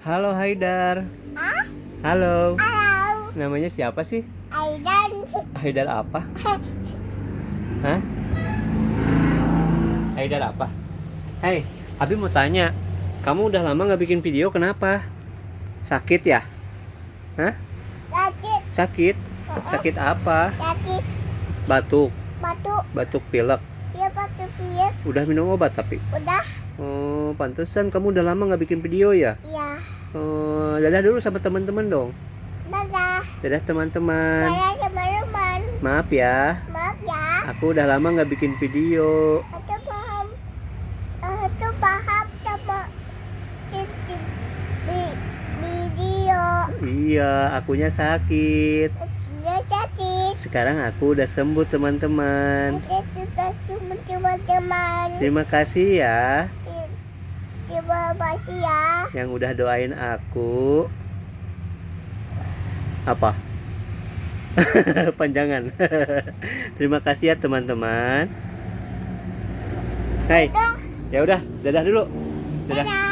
Halo Haidar. Ah, Halo. halo. Namanya siapa sih? Aidan. Haidar apa? Hah? Haidar apa? Hai, Abi mau tanya. Kamu udah lama nggak bikin video, kenapa? Sakit ya? Hah? Sakit. Sakit? Sakit apa? Sakit. Batuk. Batuk. Batuk pilek. Dia batuk pilek. Udah minum obat tapi? Udah. Oh, pantesan kamu udah lama nggak bikin video ya? Ya. Oh, dadah dulu sama teman-teman dong. Dadah. Dadah teman-teman. Dadah teman-teman. Maaf ya, Maaf ya. aku udah lama nggak bikin video. Aku paham. Aku paham sama titik video. Iya, akunya sakit. Dia sakit. Sekarang aku udah sembuh teman-teman. Kita cuma teman. Terima kasih ya Terima kasih ya. yang udah doain aku. Apa? Panjangan. Terima kasih ya teman-teman. Hai, ya udah, dadah dulu. Dadah. Dadah.